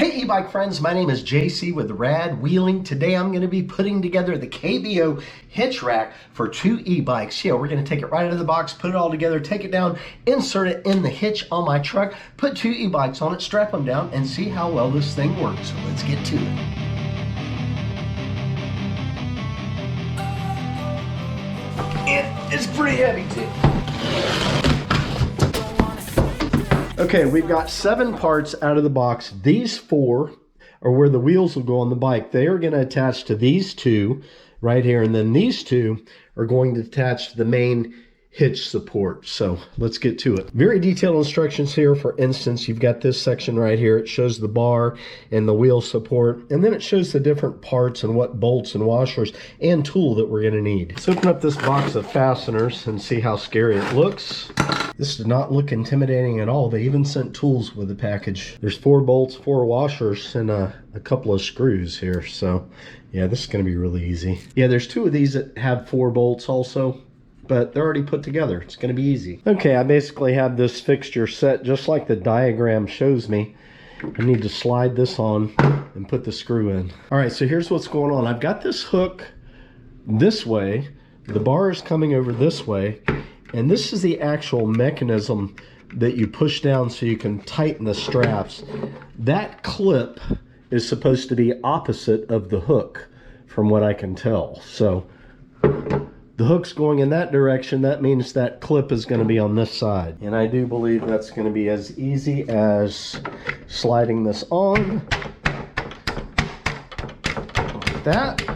Hey e-bike friends, my name is JC with Rad Wheeling. Today I'm going to be putting together the KBO hitch rack for two e-bikes. Yeah, we're going to take it right out of the box, put it all together, take it down, insert it in the hitch on my truck, put two e-bikes on it, strap them down, and see how well this thing works. So let's get to it. It's pretty heavy too. Okay, we've got 7 parts out of the box. These 4 are where the wheels will go on the bike. They are going to attach to these 2 right here, and then these 2 are going to attach to the main hitch support. So let's get to it. Very detailed instructions here. For instance, you've got this section right here. It shows the bar and the wheel support, and then it shows the different parts and what bolts and washers and tool that we're going to need. Let's open up this box of fasteners and see how scary it looks. This does not look intimidating at all. They even sent tools with the package. There's 4 bolts, 4 washers, and a couple of screws here. So yeah, this is going to be really easy. Yeah, there's 2 of these that have 4 bolts also, but they're already put together. It's going to be easy. Okay, I basically have this fixture set just like the diagram shows me. I need to slide this on and put the screw in. All right, so here's what's going on. I've got this hook this way. The bar is coming over this way. And this is the actual mechanism that you push down so you can tighten the straps. That clip is supposed to be opposite of the hook, from what I can tell. So the hook's going in that direction. That means that clip is going to be on this side. And I do believe that's going to be as easy as sliding this on. Like that.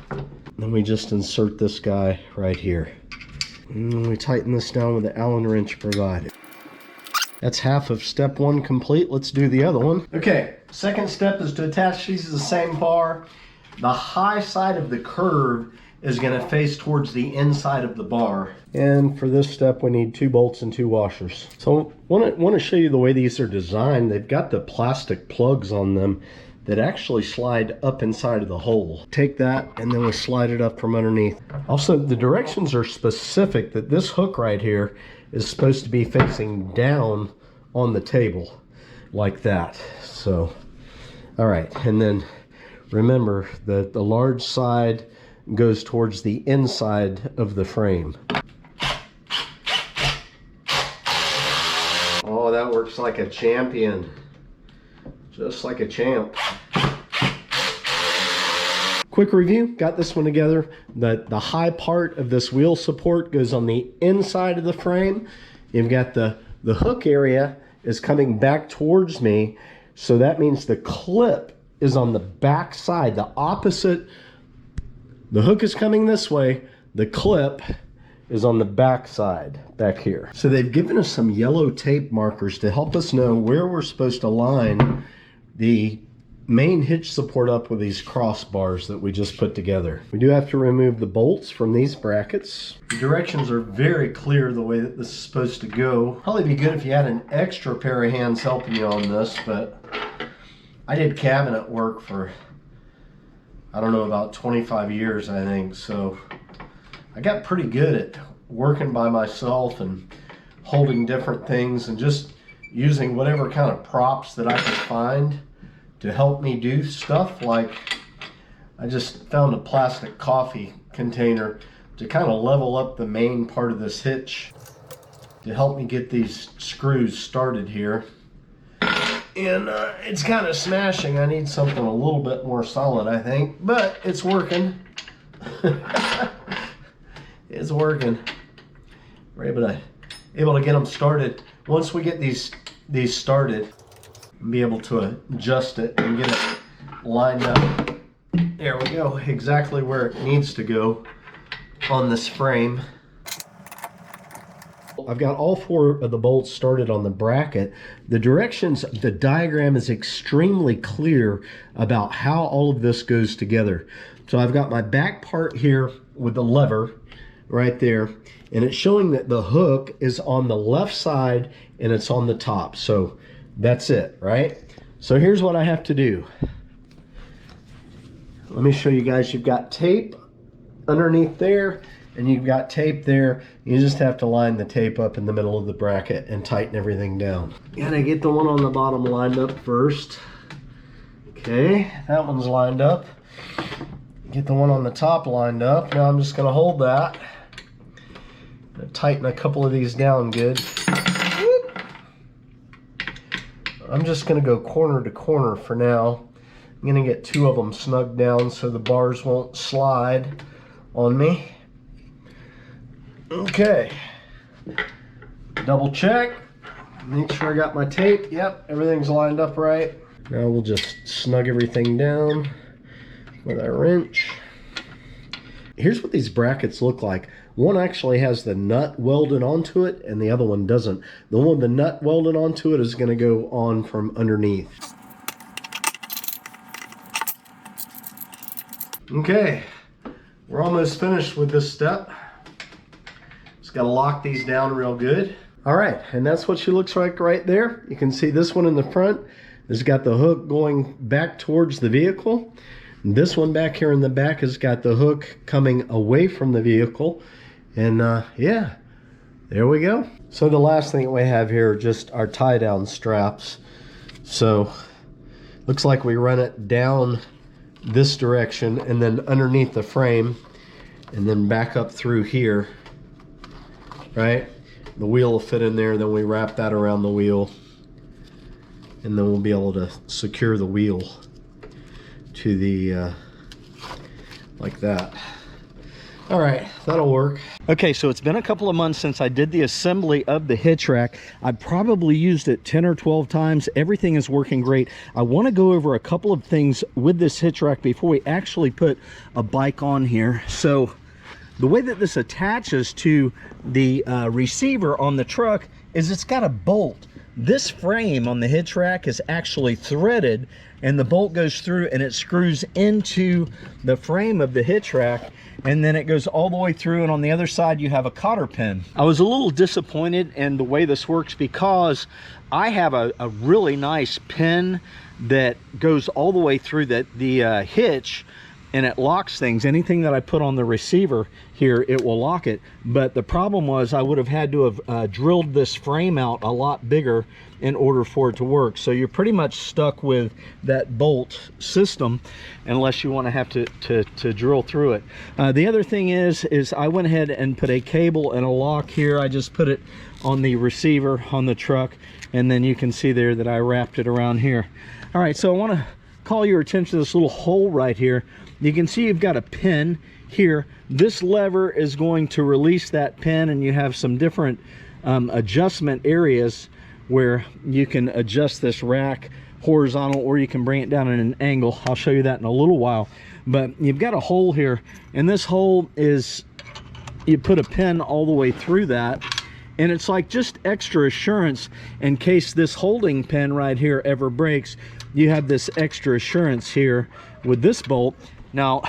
And then we just insert this guy right here. And we tighten this down with the Allen wrench provided. That's half of step 1 complete. Let's do the other one. Okay, second step is to attach these to the same bar. The high side of the curve is going to face towards the inside of the bar. And for this step, we need 2 bolts and 2 washers. So I want to show you the way these are designed. They've got the plastic plugs on them that actually slide up inside of the hole. Take that and then we slide it up from underneath. Also, the directions are specific that this hook right here is supposed to be facing down on the table like that. So, all right, and then remember that the large side goes towards the inside of the frame. Oh, that works like a champion. Just like a champ. Quick review, got this one together. The high part of this wheel support goes on the inside of the frame. You've got the hook area is coming back towards me. So that means the clip is on the back side, the opposite. The hook is coming this way. The clip is on the back side, back here. So they've given us some yellow tape markers to help us know where we're supposed to line the main hitch support up with these crossbars that we just put together. We do have to remove the bolts from these brackets. The directions are very clear the way that this is supposed to go. Probably be good if you had an extra pair of hands helping you on this, but I did cabinet work for, I don't know, about 25 years, I think. So I got pretty good at working by myself and holding different things and just using whatever kind of props that I could find to help me do stuff. Like I just found a plastic coffee container to kind of level up the main part of this hitch to help me get these screws started here. And it's kind of smashing. I need something a little bit more solid, I think, but it's working. It's working. We're able to get them started. Once we get these started, be able to adjust it and get it lined up. There we go, exactly where it needs to go on this frame. I've got all 4 of the bolts started on the bracket. The directions, the diagram is extremely clear about how all of this goes together. So I've got my back part here with the lever right there, and it's showing that the hook is on the left side and it's on the top. So that's it, right? So here's what I have to do. Let me show you guys. You've got tape underneath there and you've got tape there. You just have to line the tape up in the middle of the bracket and tighten everything down. Gotta get the one on the bottom lined up first. Okay, that one's lined up. Get the one on the top lined up. Now I'm just going to hold that. Tighten a couple of these down good. I'm just going to go corner to corner for now. I'm going to get 2 of them snugged down so the bars won't slide on me. Okay. Double check. Make sure I got my tape. Yep, everything's lined up right. Now we'll just snug everything down with our wrench. Here's what these brackets look like. One actually has the nut welded onto it and the other one doesn't. The one with the nut welded onto it is going to go on from underneath. Okay, we're almost finished with this step. Just got to lock these down real good. All right, and that's what she looks like right there. You can see this one in the front has got the hook going back towards the vehicle. This one back here in the back has got the hook coming away from the vehicle. And yeah, there we go. So the last thing that we have here are just our tie down straps. So looks like we run it down this direction and then underneath the frame and then back up through here, right? The wheel will fit in there, then we wrap that around the wheel and then we'll be able to secure the wheel to the like that. All right, that'll work. Okay, so it's been a couple of months since I did the assembly of the hitch rack. I probably used it 10 or 12 times. Everything is working great. I want to go over a couple of things with this hitch rack before we actually put a bike on here. So the way that this attaches to the receiver on the truck is it's got a bolt. This frame on the hitch rack is actually threaded and the bolt goes through and it screws into the frame of the hitch rack and then it goes all the way through, and on the other side you have a cotter pin. I was a little disappointed in the way this works because I have a really nice pin that goes all the way through the hitch, and it locks things. Anything that I put on the receiver here, it will lock it. But the problem was I would have had to have drilled this frame out a lot bigger in order for it to work. So you're pretty much stuck with that bolt system unless you want to have to drill through it. The other thing is I went ahead and put a cable and a lock here. I just put it on the receiver on the truck, and then you can see there that I wrapped it around here. All right, so I want to call your attention to this little hole right here. You can see you've got a pin here. This lever is going to release that pin, and you have some different adjustment areas where you can adjust this rack horizontal, or you can bring it down at an angle. I'll show you that in a little while. But you've got a hole here, and this hole is, you put a pin all the way through that, and it's like just extra assurance in case this holding pin right here ever breaks. You have this extra assurance here with this bolt. Now,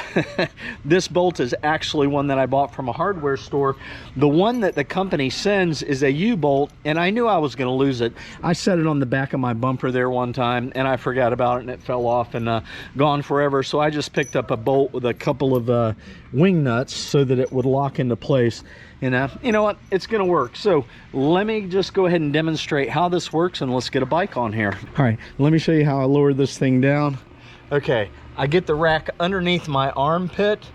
this bolt is actually one that I bought from a hardware store. The one that the company sends is a U-bolt, and I knew I was going to lose it. I set it on the back of my bumper there one time, and I forgot about it, and it fell off and gone forever. So I just picked up a bolt with a couple of wing nuts so that it would lock into place. And you know what? It's going to work. So let me just go ahead and demonstrate how this works, and let's get a bike on here. All right, let me show you how I lower this thing down. Okay, I get the rack underneath my armpit,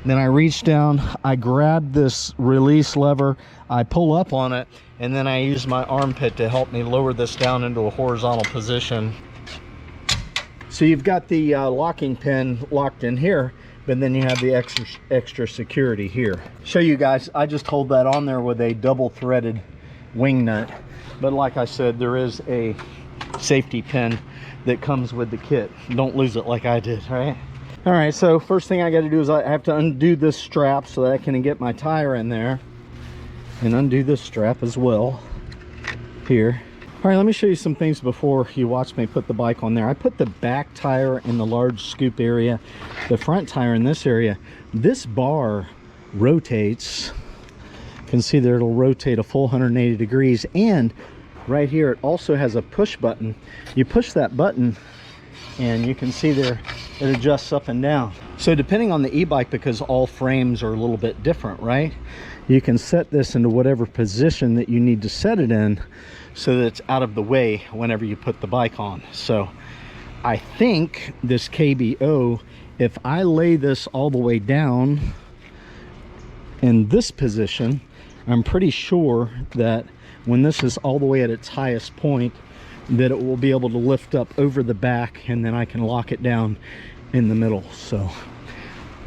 then I reach down, I grab this release lever, I pull up on it, and then I use my armpit to help me lower this down into a horizontal position. So you've got the locking pin locked in here, but then you have the extra security here. Show you guys, I just hold that on there with a double threaded wing nut. But like I said, there is a safety pin that comes with the kit. Don't lose it like I did, right? All right, so first thing I got to do is I have to undo this strap so that I can get my tire in there, and undo this strap as well here. All right, let me show you some things before you watch me put the bike on there. I put the back tire in the large scoop area, the front tire in this area. This bar rotates. You can see there it'll rotate a full 180 degrees, and right here it also has a push button. You push that button and you can see there it adjusts up and down. So depending on the e-bike, because all frames are a little bit different, right, you can set this into whatever position that you need to set it in so that it's out of the way whenever you put the bike on. So I think this KBO, if I lay this all the way down in this position, I'm pretty sure that when this is all the way at its highest point, that it will be able to lift up over the back, and then I can lock it down in the middle. So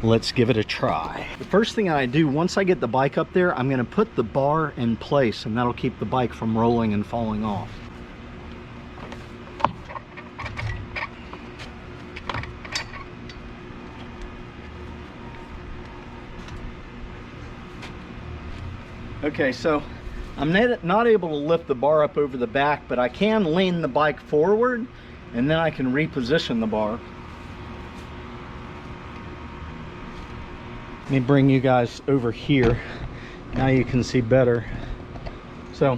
let's give it a try. The first thing I do once I get the bike up there, I'm going to put the bar in place, and that'll keep the bike from rolling and falling off. Okay, so I'm not able to lift the bar up over the back, but I can lean the bike forward, and then I can reposition the bar. Let me bring you guys over here. Now you can see better. So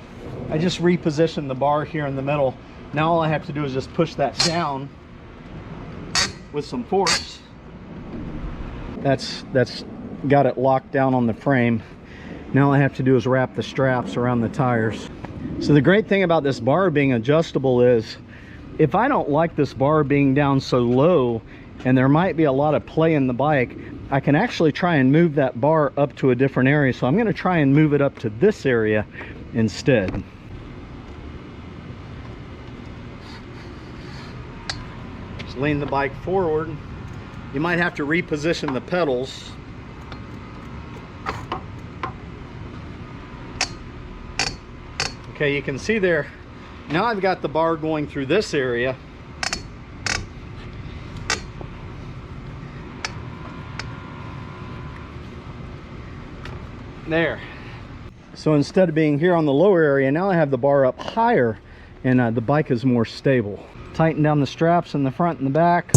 I just repositioned the bar here in the middle. Now all I have to do is just push that down with some force. That's got it locked down on the frame. Now all I have to do is wrap the straps around the tires. So the great thing about this bar being adjustable is, if I don't like this bar being down so low and there might be a lot of play in the bike, I can actually try and move that bar up to a different area. So I'm going to try and move it up to this area instead. Just lean the bike forward. You might have to reposition the pedals. Okay, you can see there, now I've got the bar going through this area. There. So instead of being here on the lower area, now I have the bar up higher, and the bike is more stable. Tighten down the straps in the front and the back.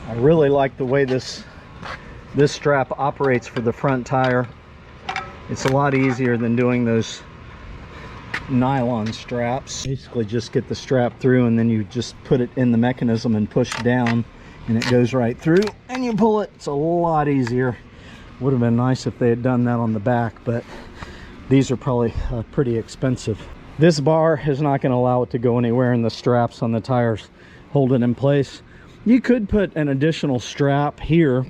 I really like the way this strap operates for the front tire. It's a lot easier than doing those nylon straps. Basically just get the strap through, and then you just put it in the mechanism and push down, and it goes right through, and you pull it. It's a lot easier. Would have been nice if they had done that on the back, but these are probably pretty expensive. This bar is not going to allow it to go anywhere, and the straps on the tires hold it in place. You could put an additional strap here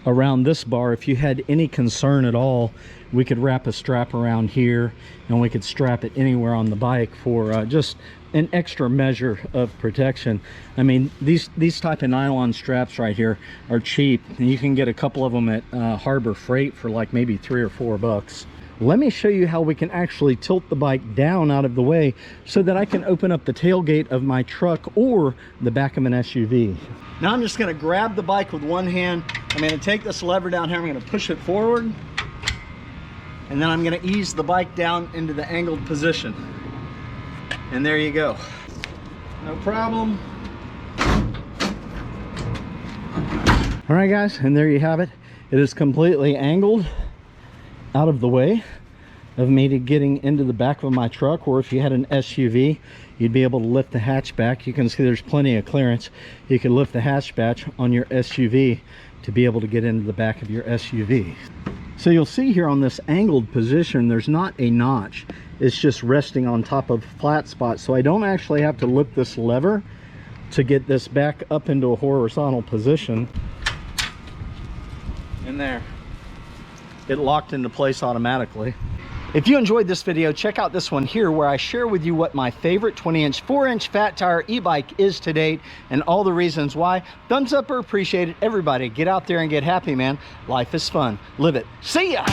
around this bar if you had any concern at all. We could wrap a strap around here, and we could strap it anywhere on the bike for just an extra measure of protection. I mean, these type of nylon straps right here are cheap, and you can get a couple of them at Harbor Freight for like maybe $3 or $4. Let me show you how we can actually tilt the bike down out of the way so that I can open up the tailgate of my truck or the back of an SUV. Now I'm just going to grab the bike with one hand. I'm going to take this lever down here. I'm going to push it forward, and then I'm going to ease the bike down into the angled position. And there you go. No problem. All right, guys, and there you have it. It is completely angled out of the way of me to getting into the back of my truck, or if you had an SUV, you'd be able to lift the hatchback. You can see there's plenty of clearance. You can lift the hatchback on your SUV to be able to get into the back of your SUV. So you'll see here on this angled position, there's not a notch. It's just resting on top of flat spots. So I don't actually have to lift this lever to get this back up into a horizontal position. And there. It locked into place automatically. If you enjoyed this video, check out this one here where I share with you what my favorite 20-inch, 4-inch fat tire e-bike is to date and all the reasons why. Thumbs up are appreciated. Everybody get out there and get happy, man. Life is fun. Live it. See ya!